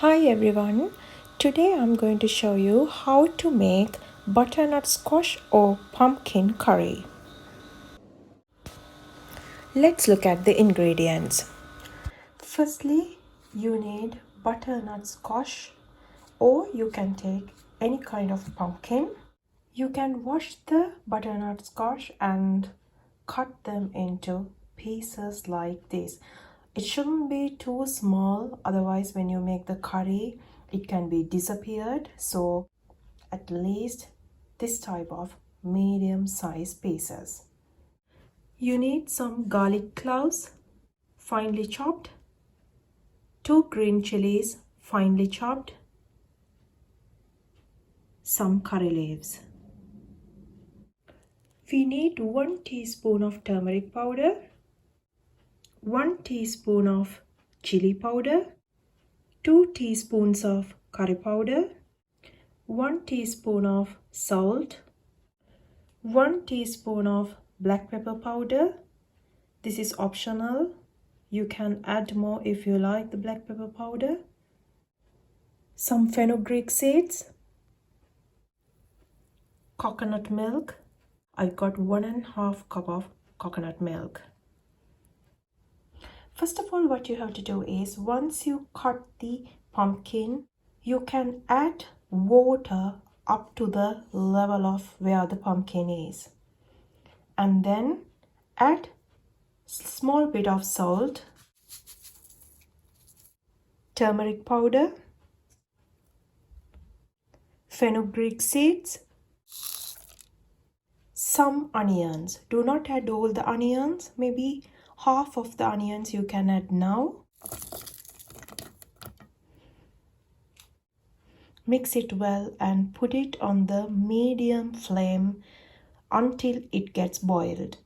Hi everyone, today I'm going to show you how to make butternut squash or pumpkin curry. Let's look at the ingredients. Firstly, you need butternut squash, or you can take any kind of pumpkin. You can wash the butternut squash and cut them into pieces like this. It shouldn't be too small, otherwise when you make the curry it can be disappeared. So at least this type of medium size pieces. You need some garlic cloves finely chopped, 2 green chilies finely chopped, some curry leaves. We need 1 teaspoon of turmeric powder, 1 teaspoon of chili powder, 2 teaspoons of curry powder, 1 teaspoon of salt, 1 teaspoon of black pepper powder. This is optional. You can add more if you like the black pepper powder. Some fenugreek seeds, coconut milk. I got 1.5 cup of coconut milk. First of all, what you have to do is, once you cut the pumpkin, you can add water up to the level of where the pumpkin is, and then add small bit of salt, turmeric powder, fenugreek seeds, some onions. Do not add all the onions, maybe half of the onions you can add now. Mix it well and put it on the medium flame until it gets boiled.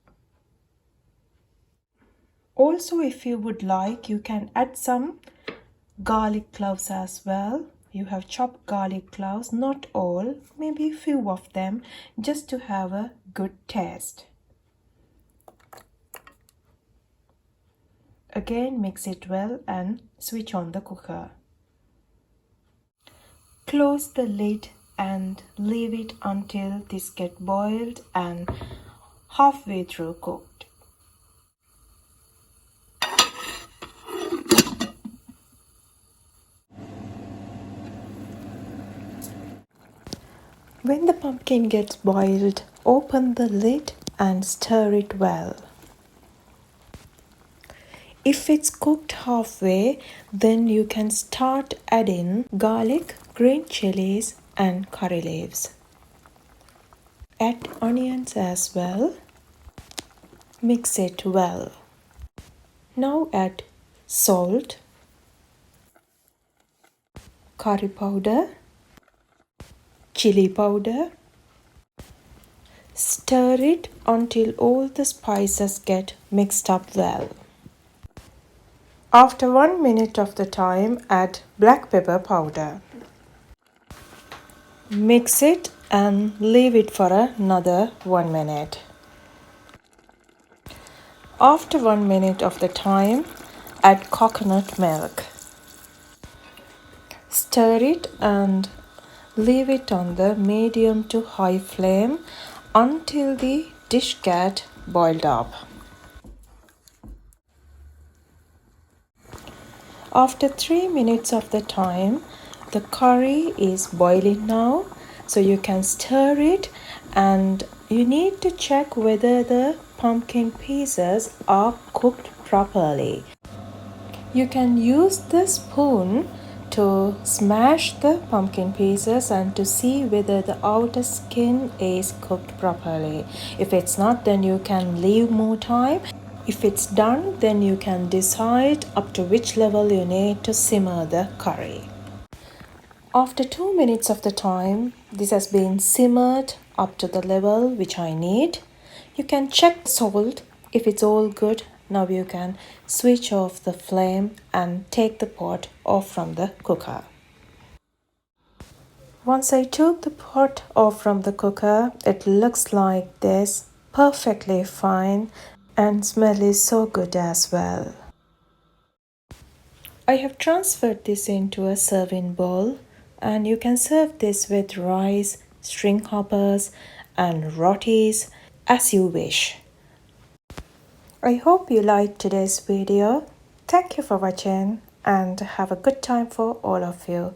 Also, if you would like, you can add some garlic cloves as well. You have chopped garlic cloves, not all, maybe few of them, just to have a good taste. Again, mix it well and switch on the cooker. Close the lid and leave it until this gets boiled and halfway through cooked. When the pumpkin gets boiled, open the lid and stir it well. If it's cooked halfway, then you can start adding garlic, green chilies and curry leaves. Add onions as well. Mix it well. Now add salt, curry powder, chili powder. Stir it until all the spices get mixed up well. After 1 minute of the time, add black pepper powder. Mix it and leave it for another 1 minute. After 1 minute of the time, add coconut milk. Stir it and leave it on the medium to high flame until the dish gets boiled up. After 3 minutes of the time, the curry is boiling now, so you can stir it and you need to check whether the pumpkin pieces are cooked properly. You can use the spoon to smash the pumpkin pieces and to see whether the outer skin is cooked properly. If it's not, then you can leave more time. If it's done, then you can decide up to which level you need to simmer the curry. After 2 minutes of the time, this has been simmered up to the level which I need. You can check salt. If it's all good, now you can switch off the flame and take the pot off from the cooker. Once I took the pot off from the cooker, it looks like this, perfectly fine, and smell is so good as well. I have transferred this into a serving bowl, and you can serve this with rice, string hoppers, and rotis as you wish. I hope you liked today's video. Thank you for watching and have a good time for all of you.